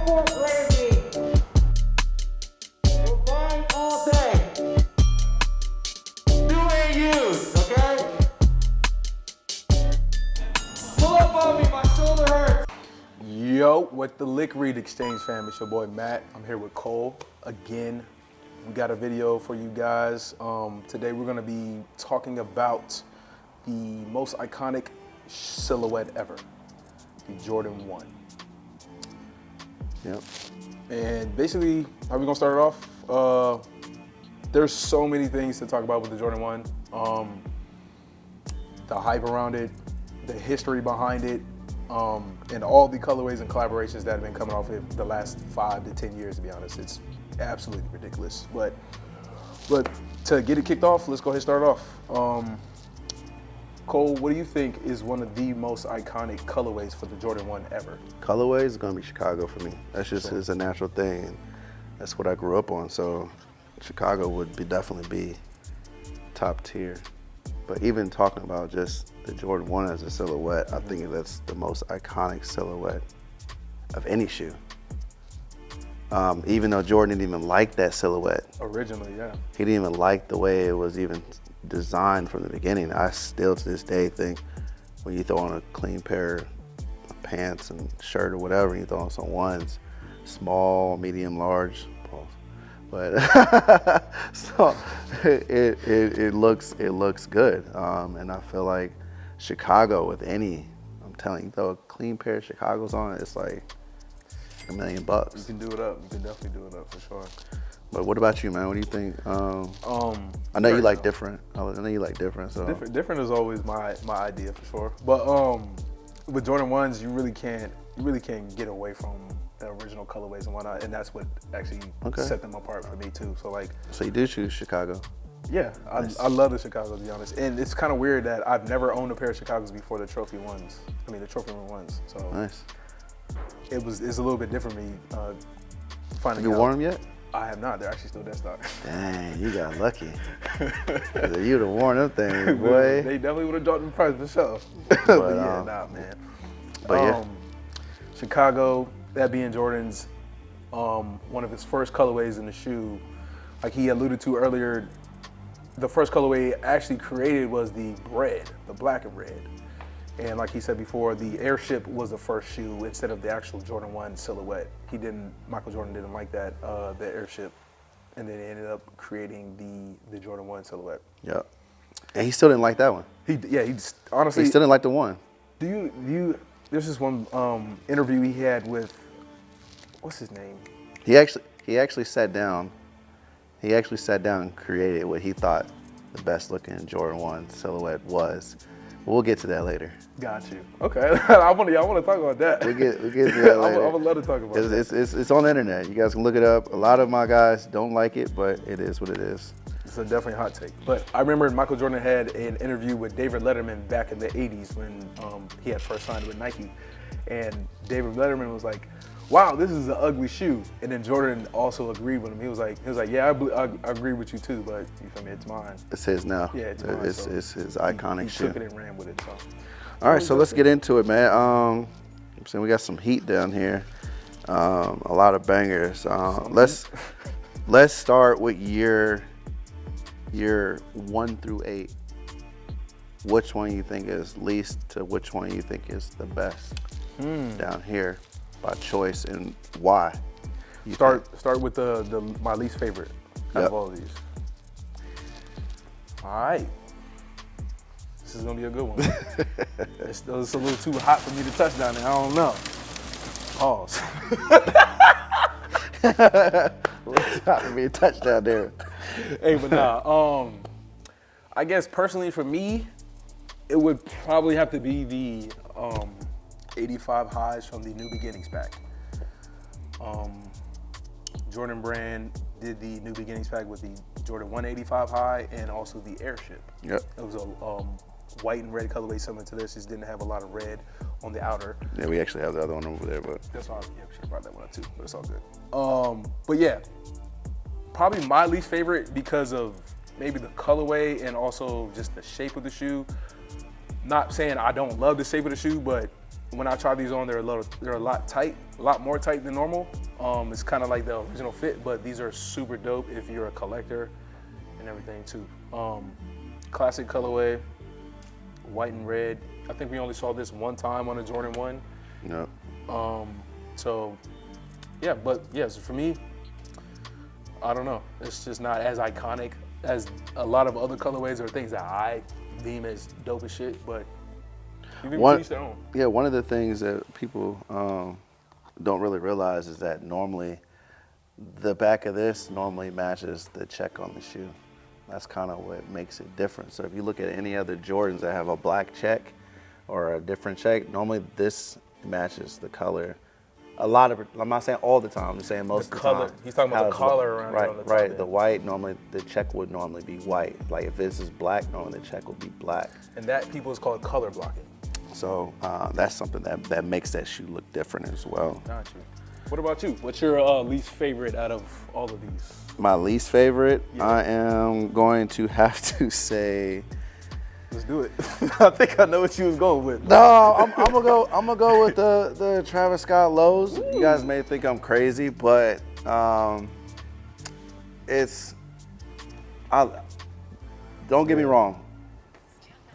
airport landing. We're buying all day. New ain't used, okay? Pull up on me, my shoulder hurts. Yo, what the Lick Read Exchange fam, it's your boy Matt. I'm here with Cole again. We got a video for you guys. Today we're gonna be talking about the most iconic silhouette ever, the Jordan 1. Yep. And basically, how we gonna start it off? There's so many things to talk about with the Jordan 1. The hype around it, the history behind it, and all the colorways and collaborations that have been coming off it the last 5 to 10 years, to be honest. It's absolutely ridiculous. But to get it kicked off, let's go ahead and start off. Cole, what do you think is one of the most iconic colorways for the Jordan 1 ever? Colorways is gonna be Chicago for me. That's just is a natural thing, and that's what I grew up on. So Chicago would definitely be top tier. But even talking about just the Jordan 1 as a silhouette, I think that's the most iconic silhouette of any shoe. Even though Jordan didn't even like that silhouette. Originally, yeah. He didn't even like the way it was even designed from the beginning. I still to this day think when you throw on a clean pair of pants and shirt or whatever, and you throw on some ones, small, medium, large, but so it looks good, and I feel like Chicago with any, I'm telling you, throw a clean pair of Chicago's on, it's like $1 million. You can do it up. You can definitely do it up for sure. But what about you, man? What do you think? I know you like different. I know you like different. So different is always my idea for sure. But with Jordan 1s, you really can't get away from the original colorways and whatnot, and that's what actually set them apart for me too. So you do choose Chicago? Yeah, Nice. I love the Chicago, to be honest. And it's kind of weird that I've never owned a pair of Chicagos before the trophy ones. I mean, the trophy room ones. So Nice. it's a little bit different for me finding Have you out. worn them yet? I have not. They're actually still dead stock. Dang, you got lucky. You'd have worn them things, boy. They definitely would have dropped the price for sure. But, But yeah, nah, man. But yeah. Chicago, that being Jordan's, one of his first colorways in the shoe, like he alluded to earlier, the first colorway actually created was the red, the black and red. And like he said before, the Airship was the first shoe instead of the actual Jordan 1 silhouette. Michael Jordan didn't like that, the Airship, and then he ended up creating the Jordan 1 silhouette. Yep. And he still didn't like that one. He honestly. He still didn't like the one. There's this one interview he had with, what's his name? He actually sat down. He actually sat down and created what he thought the best looking Jordan 1 silhouette was. We'll get to that later. Got you. Okay, I want to talk about that. We'll get to that later. I would love to talk about that. It's on the internet. You guys can look it up. A lot of my guys don't like it, but it is what it is. It's a definitely hot take. But I remember Michael Jordan had an interview with David Letterman back in the 80s when he had first signed with Nike. And David Letterman was like, wow, this is an ugly shoe. And then Jordan also agreed with him. He was like, yeah, I agree with you too, but you feel me, it's mine. It's his now. Yeah, it's mine. It's his iconic he shoe. took it and ran with it. So. All right, so let's get into it, man. I'm saying we got some heat down here. A lot of bangers. Let's start with year 1 through 8. Which one you think is least to which one you think is the best down here by choice, and why? Start with my least favorite out of all of these. All right. This is gonna be a good one. It's a little too hot for me to touch down there. I don't know. Pause. It's hot for me to touch down there. Hey, but nah. I guess personally for me, it would probably have to be the 85 highs from the New Beginnings pack. Jordan Brand did the New Beginnings pack with the Jordan 185 high and also the Airship. Yep. It was a white and red colorway similar to this. Just didn't have a lot of red on the outer. Yeah, we actually have the other one over there, but That's all. Yeah, we should have brought that one up too, but it's all good. But yeah, probably my least favorite because of maybe the colorway and also just the shape of the shoe. Not saying I don't love the shape of the shoe, but when I tried these on, they're a lot more tight than normal. It's kind of like the original fit, but these are super dope if you're a collector and everything too. Classic colorway, white and red. I think we only saw this one time on a Jordan 1. Yep. So yeah, but yeah, so for me, I don't know. It's just not as iconic as a lot of other colorways or things that I deem as dope as shit, but you can each their own. Yeah, one of the things that people don't really realize is that normally the back of this normally matches the check on the shoe. That's kind of what makes it different. So if you look at any other Jordans that have a black check or a different check, normally this matches the color. A lot of, I'm not saying all the time, I'm just saying most of the time. He's talking about the color around it on the top. Right, the white, normally, the check would normally be white. Like if this is black, normally the check would be black. And that, people, is called color blocking. So that's something that makes that shoe look different as well. Got you. What about you? What's your least favorite out of all of these? My least favorite, Yeah. I am going to have to say, Let's do it. I think I know what you was going with. no, I'm gonna go with the Travis Scott lows. You guys may think I'm crazy, but don't get me wrong.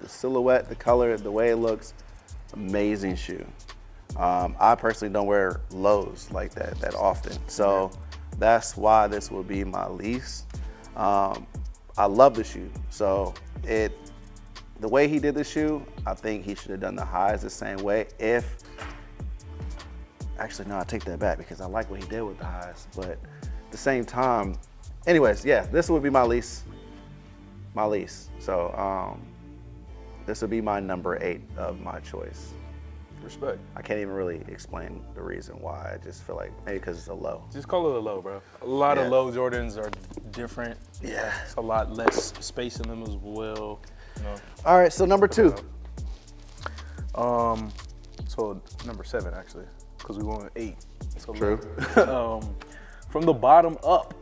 The silhouette, the color, the way it looks, amazing shoe. I personally don't wear lows like that often, so that's why this will be my least. I love the shoe, so the way he did the shoe, I think he should have done the highs the same way. Actually, no, I take that back because I like what he did with the highs, but at the same time, anyways, yeah, this would be my least. So this would be my number 8 of my choice. Respect. I can't even really explain the reason why. I just feel like maybe because it's a low. Just call it a low, bro. A lot of Yeah. low Jordans are different. Yeah. It's a lot less space in them as well. You know. All right, so number 2. So number 7 actually, because we went with 8. So True. From the bottom up.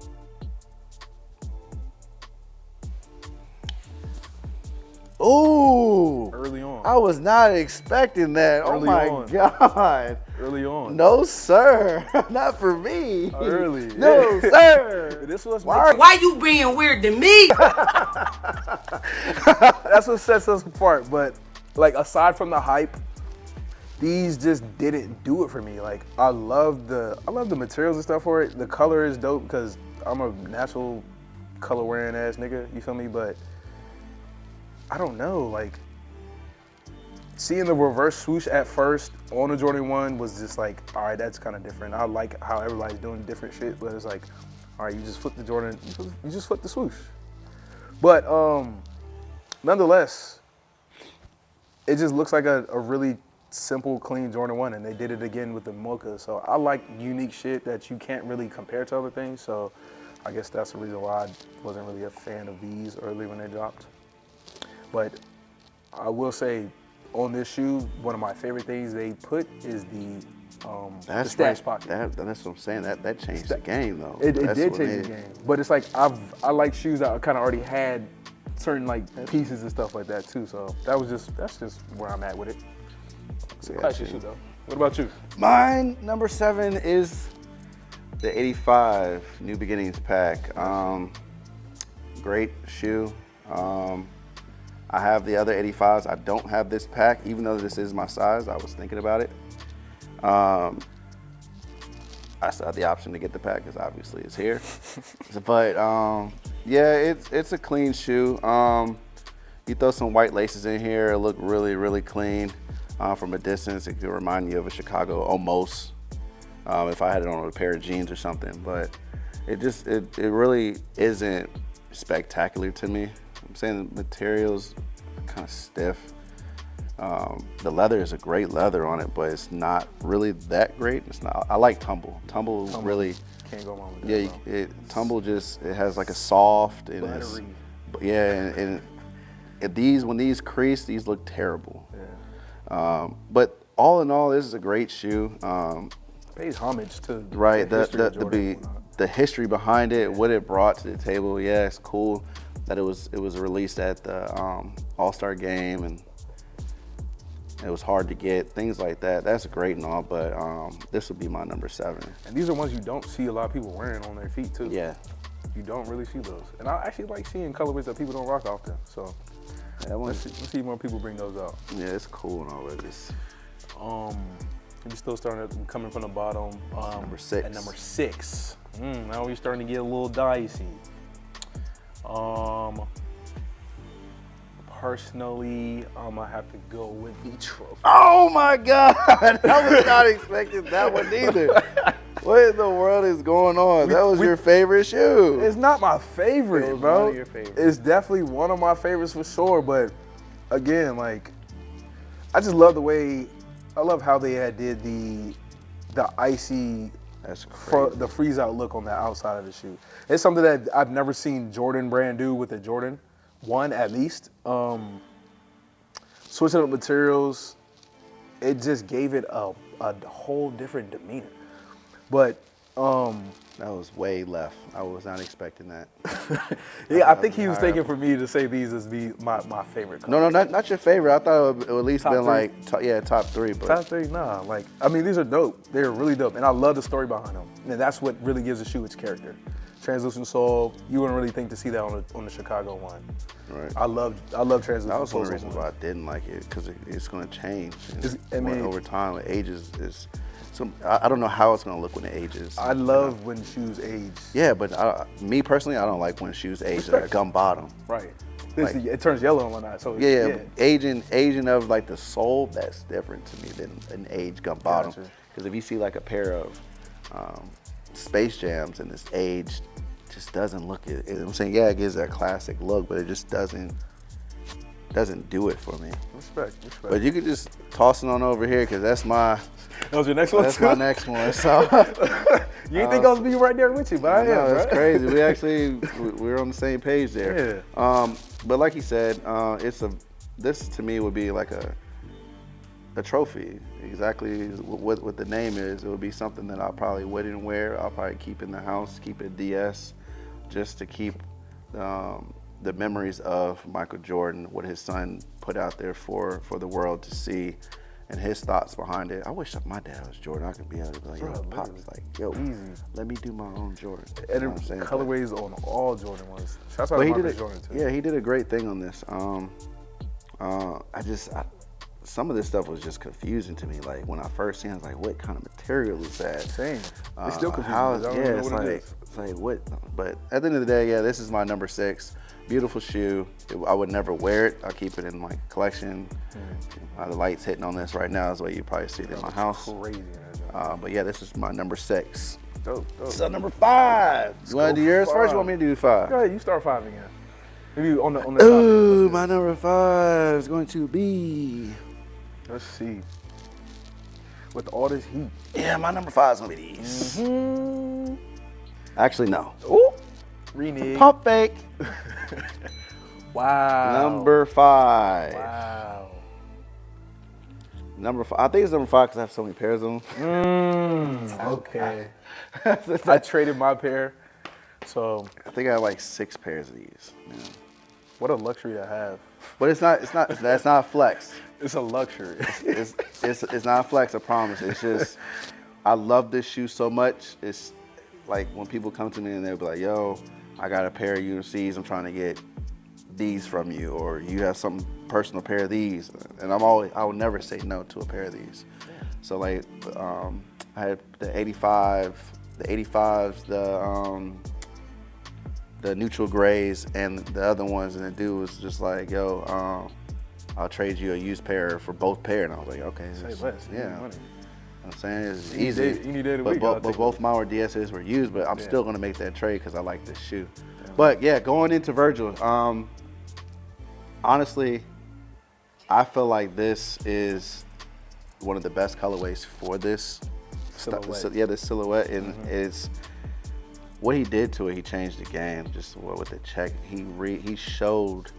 Ooh. Early on. I was not expecting that. Early oh my on. God. Early on. No, sir. Not for me. Early. No, Yeah. sir. This was Why you being weird to me? That's what sets us apart. But like aside from the hype, these just didn't do it for me. Like I love the materials and stuff for it. The color is dope because I'm a natural color wearing ass nigga. You feel me? But I don't know. Like seeing the reverse swoosh at first on the Jordan 1 was just like, all right, that's kind of different. I like how everybody's doing different shit, but it's like, all right, you just flip the Jordan, you just flip the swoosh. But nonetheless, it just looks like a really simple, clean Jordan 1, and they did it again with the mocha. So I like unique shit that you can't really compare to other things. So I guess that's the reason why I wasn't really a fan of these early when they dropped. But I will say, on this shoe, one of my favorite things they put is the stash pocket. That's what I'm saying. That changed the game, though. It That's did what change the game. But it's like I like shoes that kind of already had certain like pieces and stuff like that too. So that's just where I'm at with it. It's a classic shoe though. What about you? Mine, number 7, is the 85 New Beginnings pack. Great shoe. I have the other 85s. I don't have this pack, even though this is my size. I was thinking about it. I still have the option to get the pack because obviously it's here. But yeah, it's a clean shoe. You throw some white laces in here, it look really, really clean. From a distance, it could remind you of a Chicago almost. If I had it on a pair of jeans or something, but it really isn't spectacular to me. I'm saying the material's kind of stiff. The leather is a great leather on it, but it's not really that great. It's not. I like tumble. Tumble really can't go wrong with that. Yeah, tumble just it has like a soft and Buttery. yeah, and when these crease, these look terrible. Yeah. But all in all, this is a great shoe. Pays homage to Right, the history of Jordan. the history behind it, what it brought to the table. Yeah, it's cool that it was released at the All-Star game, and It was hard to get, things like that. That's great and all, but this would be my number 7. And these are ones you don't see a lot of people wearing on their feet too. Yeah. You don't really see those. And I actually like seeing colorways that people don't rock often. So That one, let's see more people bring those out. yeah, it's cool and all, but it's We still coming from the bottom. number 6. At number 6. Now we're starting to get a little dicey. Personally, I have to go with the trophy. Oh my God! I was not expecting that one either. What in the world is going on? That was your favorite shoe. It's not my favorite, It was bro. one of your favorites. It's definitely one of my favorites for sure. But again, like, I just love the way, I love how they did the icy, That's crazy. the freeze out look on the outside of the shoe. It's something that I've never seen Jordan brand do with the Jordan 1 at least. Switching up materials, it just gave it a whole different demeanor. But That was way left. I was not expecting that. yeah, I think he was thinking for me to say these as my favorite colors. No, not your favorite. I thought it would at least Top been 3? like, top 3. But Top 3, nah. Like, I mean, these are dope. They're really dope, and I love the story behind them. And that's what really gives the shoe its character. Translucent sole. You wouldn't really think to see that on the Chicago one. right. I love translucent. That was one of soles the reasons on why I didn't like it, because it's going to change. And I mean- over time, it ages. I don't know how it's going to look when it ages. I love when shoes age. Yeah, but me personally, I don't like when shoes age that are gum bottom. Right. Like- It turns yellow and whatnot. So Yeah, aging of like the sole, that's different to me than an aged gum bottom. Gotcha. Because if you see like a pair of Space Jams and it's aged, just doesn't look it. I'm saying, yeah, it gives that classic look, but it just doesn't do it for me. Respect. But you could just toss it on over here, because that's my That was your next one. that's too? my next one. So You didn't think I was be right there with you, but I am. no, that's bro. crazy. We're on the same page there. Yeah. But like you said, this to me would be like a trophy. Exactly what the name is. It would be something that I probably wouldn't wear. I'll probably keep in the house, keep it DS, just to keep the memories of Michael Jordan, what his son put out there for the world to see, and his thoughts behind it. I wish my dad was Jordan. I could be able to be like, yo, Bro, Pop's literally. like, yo, Easy. let me do my own Jordan. You And know what I'm saying? colorways on all Jordan ones. Shouts out But to he Michael did Jordan too. Yeah, he did a great thing on this. Some of this stuff was just confusing to me. Like when I first seen it, I was like, what kind of material is that? Same. It's still confusing. How, I don't yeah, know it's what it like, is. it's like what? But at the end of the day, yeah, this is my number 6. Beautiful shoe. I would never wear it. I keep it in my collection. The light's hitting on this right now. Is why you probably see it in my house. Crazy. Man. But yeah, this is my number 6. Dope. So number 5. You want to do yours first? Or you want me to do 5? Go ahead, you start 5 again. Maybe on the Ooh, top. my number 5 is going to be. Let's see. With all this heat. Yeah, my number 5 is gonna be these. Actually, no. Ooh. Renege. Pump fake. Wow. Number 5. Wow. Number 5. I think it's number 5 because I have so many pairs of them. Okay. I traded my pair, so I think I have like 6 pairs of these. Yeah. what a luxury to have. But that's not flex. It's a luxury. It's not flex, I promise. It's just, I love this shoe so much. It's like when people come to me and they'll be like, yo, I got a pair of UNCs, I'm trying to get these from you, or you have some personal pair of these. And I would never say no to a pair of these. Yeah. So like, I had the 85s, the neutral grays, and the other ones, and the dude was just like, yo, I'll trade you a used pair for both pair. And I was like, okay. Say less. Yeah. Money. I'm saying it's Any easy. day- any day of the but week, I'll but take both it. my DSs were used, but I'm Yeah. still gonna make that trade because I like this shoe. But yeah, going into Virgil, honestly, I feel like this is one of the best colorways for this Silhouette. Yeah, this silhouette, and it's what he did to it. He changed the game. Just with the check, he showed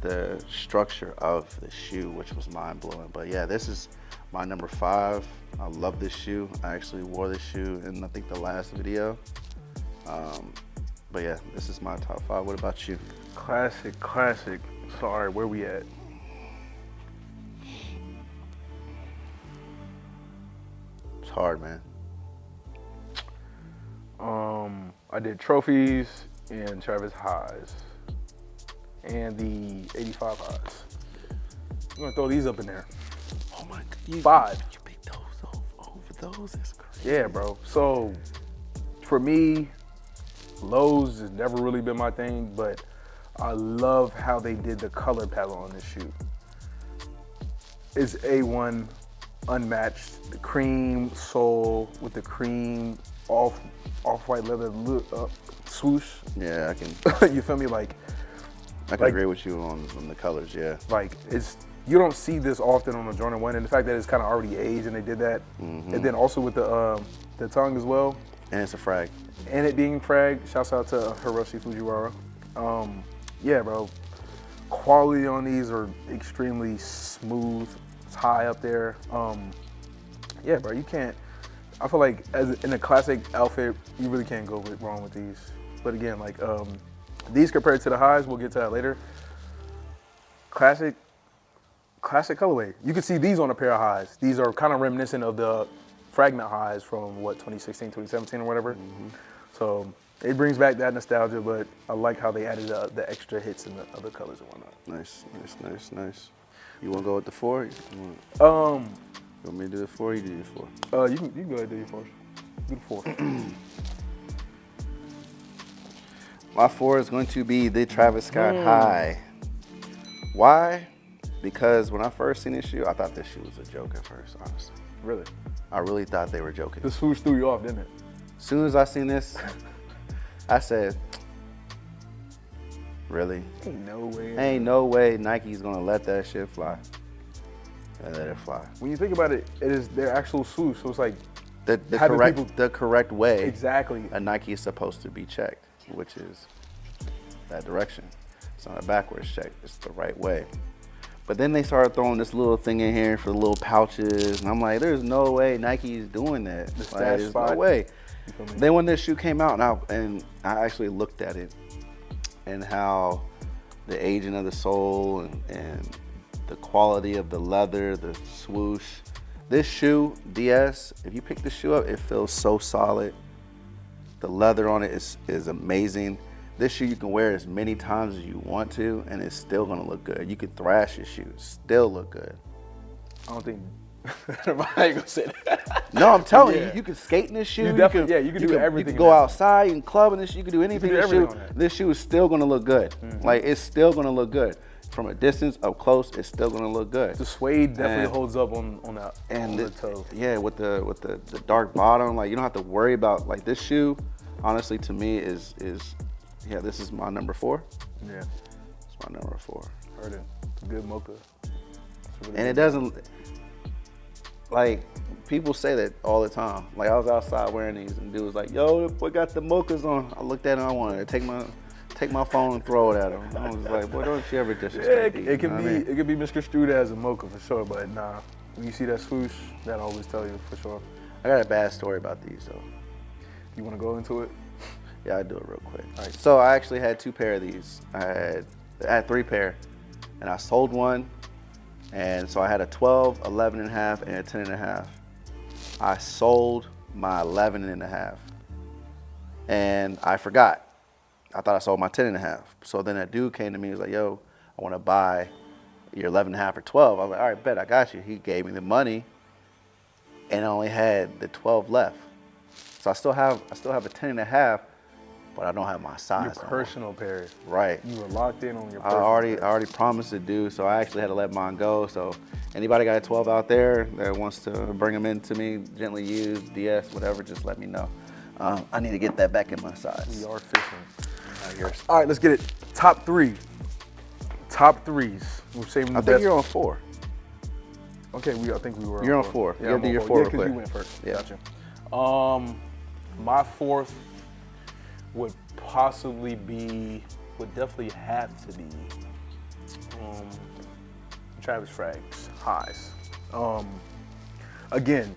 the structure of the shoe, which was mind blowing. But yeah, this is my number 5. I love this shoe. I actually wore this shoe in I think the last video. But yeah, this is my top 5. What about you? Classic. So all right, where we at? It's hard, man. I did trophies and Travis highs and the 85 highs. I'm gonna throw these up in there. Oh my God. 5. You picked those over those? That's crazy. Yeah, bro. So for me, lows has never really been my thing, but I love how they did the color palette on this shoe. It's A1, unmatched. The cream sole with the cream off-white leather swoosh. Yeah, I can You feel me? Like agree with you on the colors, yeah. Like you don't see this often on a Jordan 1, and the fact that it's kind of already aged and they did that, and then also with the tongue as well, And it's a frag. and it being frag. Shouts out to Hiroshi Fujiwara. Yeah, bro. Quality on these are extremely smooth. It's high up there. Yeah, bro. You can't. I feel like in a classic outfit, you really can't go wrong with these. But again, like these compared to the highs, we'll get to that later. Classic colorway. You can see these on a pair of highs. These are kind of reminiscent of the fragment highs from 2016, 2017 or whatever. So it brings back that nostalgia, but I like how they added the extra hits in the other colors and whatnot. Nice. You want to go with the 4? You want me to do the 4? You do the 4. You can go ahead and do your 4. Do the 4. My 4 is going to be the Travis Scott High. Why? Because when I first seen this shoe, I thought this shoe was a joke at first, honestly. Really? I really thought they were joking. The swoosh threw you off, didn't it? As soon as I seen this, I said, really? Ain't no way Nike's gonna let that shit fly. And let it fly. When you think about it, it is their actual swoosh, so it's like The correct way exactly. a Nike is supposed to be checked, which is that direction. It's not a backwards check, it's the right way. But then they started throwing this little thing in here for the little pouches, and I'm like, there's no way Nike is doing that. The stash Like, there's spot. no way. You feel me? Then when this shoe came out, and I actually looked at it and how the aging of the sole and the quality of the leather, the swoosh. This shoe, DS, if you pick the shoe up, it feels so solid. The leather on it is amazing. This shoe you can wear as many times as you want to, and it's still gonna look good. You can thrash your shoe, still look good. I don't think I ain't gonna say that. No, I'm telling Yeah. you, you can skate in this shoe. You definitely- you can do everything You can in go that. outside, you can club in this. You can do anything. do in this everything shoe. on that. This shoe is still gonna look good. Like it's still gonna look good. From a distance, up close, it's still gonna look good. The suede definitely And- holds up on the toe. Yeah, with the dark bottom, like you don't have to worry about like this shoe. Honestly, to me is this is my number 4. Yeah, It's my number 4. heard it. It's a good mocha. It's really And it good. doesn't, like, people say that all the time. Like, I was outside wearing these, and dude was like, yo, boy got the mochas on. I looked at him, I wanted to take my phone and throw it at him. I was like, boy, don't you ever Yeah, disrespect these, it you can know be what I mean? it can be misconstrued as a mocha for sure, but nah. When you see that swoosh, that always tell you for sure. I got a bad story about these, though. You want to go into it? Yeah, I'll do it real quick. All right. So I actually had 2 pair of these. I had 3 pair, and I sold one. And so I had a 12, 11 and a half, and a 10 and a half. I sold my 11 and a half, and I forgot. I thought I sold my 10 and a half. So then that dude came to me and was like, yo, I want to buy your 11 and a half or 12. I was like, all right, bet, I got you. He gave me the money, and I only had the 12 left. So I still have a 10 and a half, but I don't have my size. Your no more. personal pair. Right. You were locked in on your I personal already pair. promised to do, so I actually had to let mine go. So anybody got a 12 out there that wants to bring them in to me, gently used, DS, whatever, just let me know. I need to get that back in my size. We are fishing. All right, let's get it. Top 3. Top 3s. We're saving the I think best. you're on 4. Okay, I think we were. You're on 4. You gotta I'm do on your 4. 4 Yeah, real because quick. you went first. Yeah. Gotcha. My 4th would definitely have to be Travis Frags highs. Again,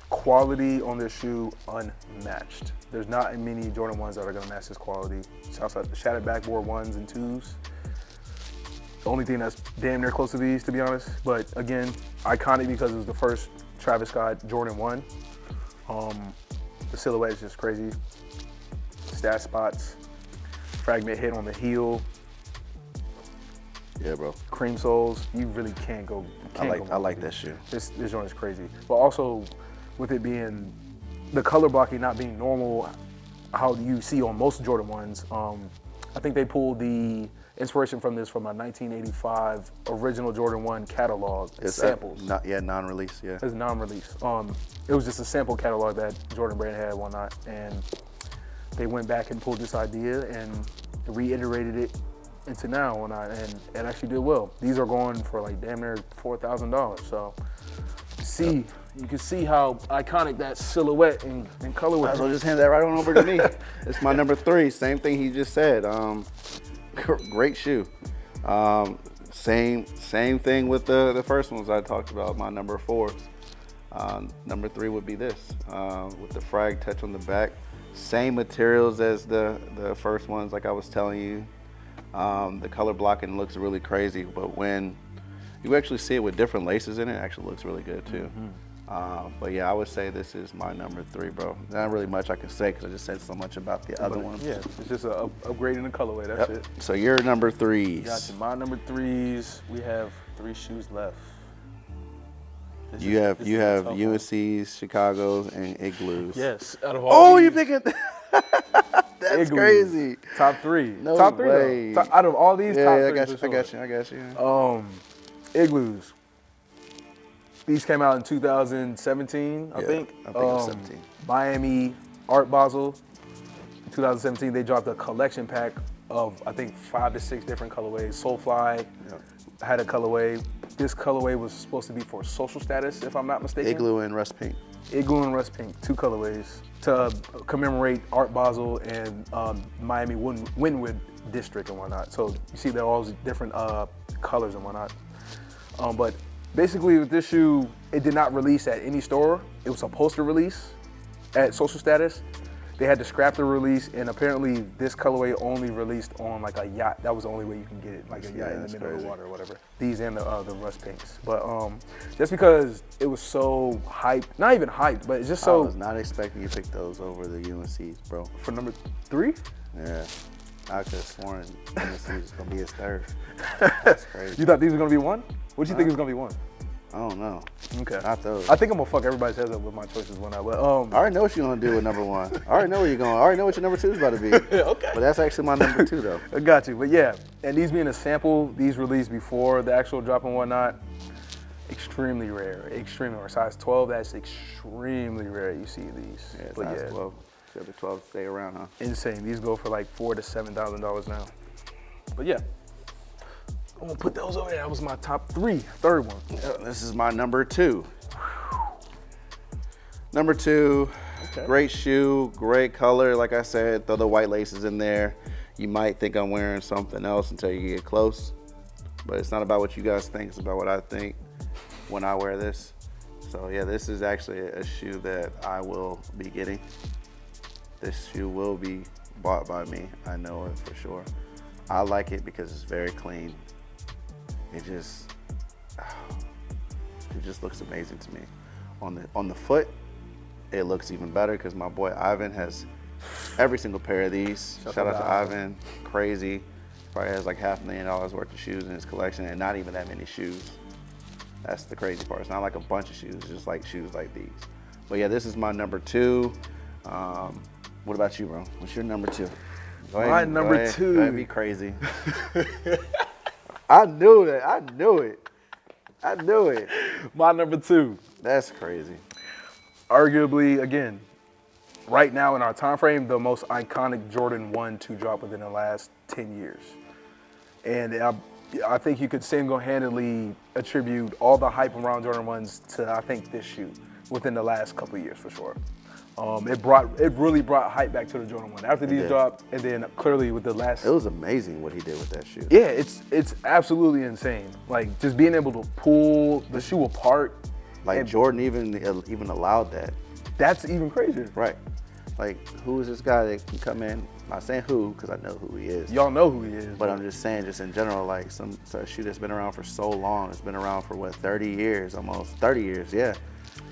quality on this shoe unmatched. There's not many Jordan 1s that are gonna match this quality. Shouts out the shattered backboard 1s and 2s. the only thing that's damn near close to these, to be honest. But again, iconic because it was the first Travis Scott Jordan 1. The silhouette is just crazy. Stat spots, fragment hit on the heel, Yeah, bro. cream soles. You really can't go. I like that shoe. This joint is crazy. But also, with it being the color blocking not being normal, how you see on most Jordan 1s, I think they pulled the inspiration from this from a 1985 original Jordan 1 catalog. It's samples. Non-release, yeah. It's non-release. It was just a sample catalog that Jordan Brand had and whatnot, and they went back and pulled this idea and reiterated it into now, and it actually did well. These are going for like damn near $4,000. So you can see how iconic that silhouette and colorway. Might as well just hand that right on over to me. It's my number 3. Same thing he just said. Great shoe. Same thing with the first ones I talked about. My number 4s. Number 3 would be this with the frag touch on the back. Same materials as the first ones, like I was telling you. The color blocking looks really crazy, but when you actually see it with different laces in it, it actually looks really good too. But yeah, I would say this is my number 3, bro. Not really much I can say because I just said so much about the other ones. Yeah, it's just a upgrade in the colorway. That's it. So your number 3s. Gotcha. My number 3s. We have 3 shoes left. You have this is a tough one. UNCs, Chicago's, and Igloos. Yes. Out of all Oh, you these, picking? That's Igloos. crazy. Top 3. No top 3 way. though. Out of all these, top 3. I got you. for I sure. got you. Igloos. These came out in 2017, I think. I think it was 17. Miami Art Basel. In 2017, they dropped a collection pack of, I think, 5 to 6 different colorways. Soulfly had a colorway. This colorway was supposed to be for social status, if I'm not mistaken. Igloo and Rust Pink. Igloo and Rust Pink, 2 colorways to commemorate Art Basel and Miami Wynwood District and whatnot. So you see they're all different colors and whatnot. But basically with this shoe, it did not release at any store. It was supposed to release at social status. They had to scrap the release, and apparently this colorway only released on like a yacht. That was the only way you can get it, like a yacht in the middle of the water or whatever. These and the Rust Pinks. But just because it was so hyped, not even hyped, but it's just so. I was not expecting you to pick those over the UNCs, bro. For number 3? Yeah. I could have sworn UNC was going to be his 3rd. That's crazy. You thought these were gonna be 1? What do you think is gonna be 1? I don't know. Okay. Not those. I think I'm gonna fuck everybody's heads up with my choices when I. But I already know what you're going to do with number 1. I already know where you're going. I already know what your number 2 is about to be. Okay. But that's actually my number 2, though. I got you. But yeah, and these being a sample, these released before the actual drop and whatnot, extremely rare. Extremely rare. Size 12, that's extremely rare. You see these. Yeah, But size 12. Except the 12 stay around, huh? Insane. These go for like $4,000 to $7,000 now. But yeah, I'm gonna put those over there. That was my top 3. 3rd one. This is my number 2. Number 2, Okay. great shoe, great color. Like I said, throw the white laces in there. You might think I'm wearing something else until you get close. But it's not about what you guys think, it's about what I think when I wear this. So yeah, this is actually a shoe that I will be getting. This shoe will be bought by me, I know it for sure. I like it because it's very clean. It just looks amazing to me. On the foot, it looks even better because my boy Ivan has every single pair of these. Shout out to Ivan, crazy. Probably has like $500,000 worth of shoes in his collection and not even that many shoes. That's the crazy part. It's not like a bunch of shoes, it's just like shoes like these. But yeah, this is my number 2. What about you, bro? What's your number 2? My number 2. Go ahead, be crazy. I knew that. I knew it. My number 2. That's crazy. Arguably, again, right now in our time frame, the most iconic Jordan 1 to drop within the last 10 years. And I think you could single-handedly attribute all the hype around Jordan 1s to, I think, this shoe within the last couple of years for sure. It really brought hype back to the Jordan 1 after these dropped, and then clearly with the last. It was amazing what he did with that shoe. Yeah, it's absolutely insane. Like just being able to pull the shoe apart. Like Jordan even allowed that. That's even crazier. Right. Like who is this guy that can come in not saying who, because I know who he is. Y'all know who he is. But I'm just saying, just in general, like a shoe that's been around for so long. It's been around for what, 30 years, almost 30 years, yeah.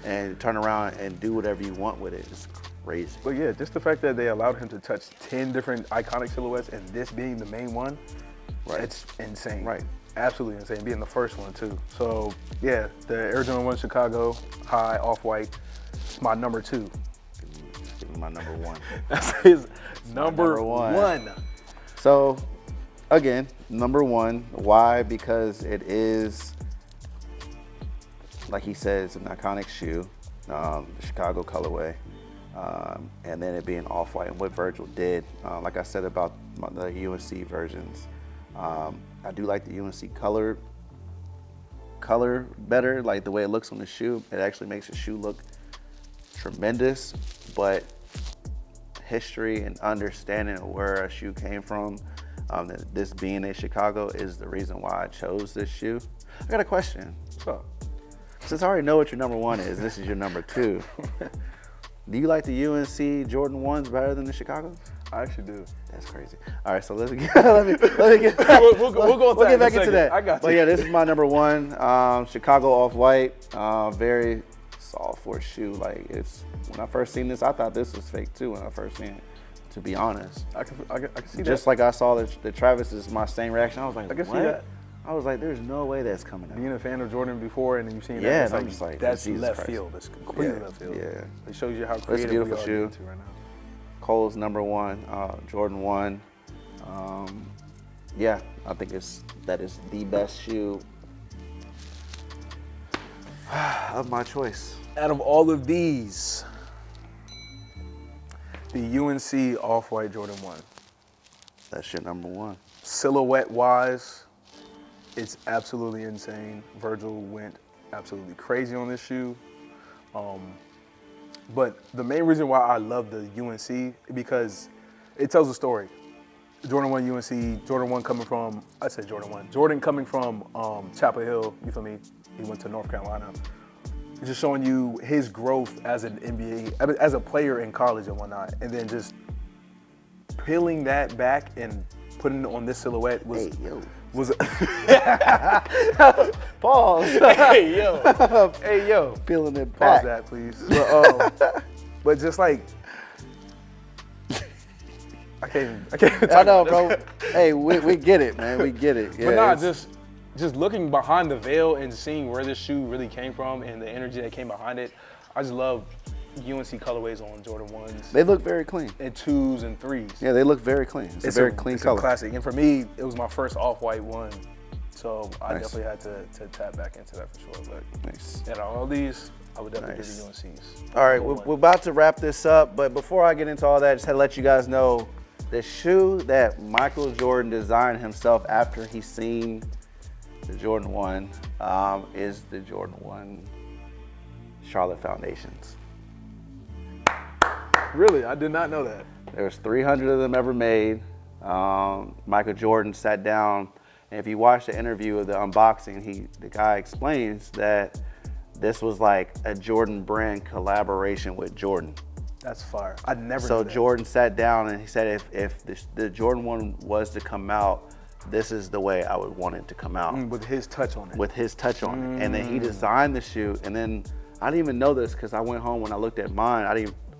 And turn around and do whatever you want with it. It's crazy. But yeah, just the fact that they allowed him to touch 10 different iconic silhouettes and this being the main one, Right. it's insane. Right. Absolutely insane, being the first one too. So yeah, the Air Jordan 1 Chicago High Off-White, it's my number 2. Give me my number 1. That's his number number one. one. So, again, number 1. Why? Because it is, like he said, it's an iconic shoe, the Chicago colorway, and then it being off-white. And what Virgil did, like I said about the UNC versions, I do like the UNC color better, like the way it looks on the shoe. It actually makes the shoe look tremendous, but history and understanding of where a shoe came from, this being a Chicago, is the reason why I chose this shoe. I got a question. What's up? Since I already know what your number 1 is, this is your number 2. Do you like the UNC Jordan 1s better than the Chicago? I actually do. That's crazy. All right, so let me get back. We'll get back into that. I got you. But yeah, this is my number 1, Chicago Off-White. Very soft for a shoe. Like, it's, when I first seen this, I thought this was fake too when I first seen it, to be honest. I can see that. Just like I saw the Travis, is my same reaction. I was like, I can what? see that. I was like, there's no way that's coming out. Being a fan of Jordan before and then you've seen that, Yeah, it's and I'm just like, that's Jesus left Christ. field. That's completely Yeah, left field. yeah. It shows you how It's a creative beautiful we are shoe. into right now. Cole's number 1, Jordan 1. Yeah, I think that is the best shoe of my choice. Out of all of these, the UNC Off-White Jordan 1. That's your number 1. Silhouette-wise, it's absolutely insane. Virgil went absolutely crazy on this shoe. But the main reason why I love the UNC, because it tells a story. Jordan 1 UNC, Jordan 1 coming from, I said Jordan 1. Jordan coming from Chapel Hill, you feel me? He went to North Carolina. Just showing you his growth as an NBA, as a player in college and whatnot. And then just peeling that back and putting it on this silhouette was... Hey, yo. Pause. Hey, yo. Hey, yo. Peeling it Pause back. that, please. But just like, I can't even I know, bro. Hey, we get it, man. We get it. Yeah, but nah, just looking behind the veil and seeing where this shoe really came from and the energy that came behind it, I just love UNC colorways on Jordan 1s. They look very clean. And 2s and 3s. Yeah, they look very clean. It's a very clean it's color. A classic. And for me, it was my first off-white one. So I Nice. definitely had to tap back into that for sure. But Nice. out of all these, I would definitely Nice. give the UNCs. All right, we're about to wrap this up, but before I get into all that, just had to let you guys know the shoe that Michael Jordan designed himself after he seen the Jordan 1 is the Jordan 1 Charlotte Foundations. Really? I did not know that. There's 300 of them ever made. Michael Jordan sat down, and if you watch the interview of the unboxing, the guy explains that this was like a Jordan brand collaboration with Jordan. That's fire. I never So knew that. Jordan sat down and he said, if the Jordan 1 was to come out, this is the way I would want it to come out. With his touch on it. With his touch on it. And then he designed the shoe, and then I didn't even know this because I went home when I looked at mine,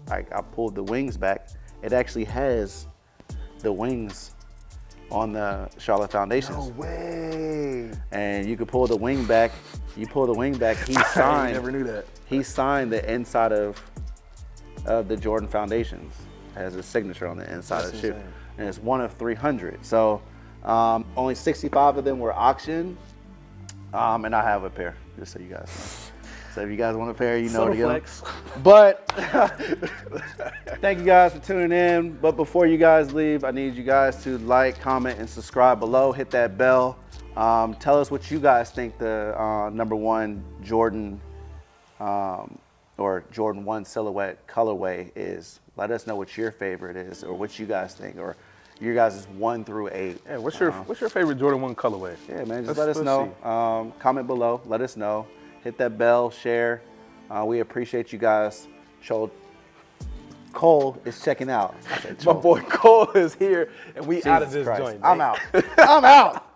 I pulled the wings back. It actually has the wings on the Charlotte Foundations. No way. And you could pull the wing back. You pull the wing back, he I signed. never knew that. He signed the inside of the Jordan Foundations. It has a signature on the inside of the shoe. insane. And it's one of 300. So only 65 of them were auctioned. And I have a pair, just so you guys know. So if you guys want a pair, you know where to get them. flex. But thank you guys for tuning in. But before you guys leave, I need you guys to like, comment, and subscribe below. Hit that bell. Tell us what you guys think the number 1 Jordan or Jordan 1 silhouette colorway is. Let us know what your favorite is, or what you guys think, or your guys' 1 through 8. Yeah, what's your favorite Jordan 1 colorway? Yeah, man, just Let's- let us let's know. Comment below. Let us know. Hit that bell, share. We appreciate you guys. Cole is checking out. My boy Cole is here, and we out of Jesus this Christ. joint. I'm man. out. I'm out.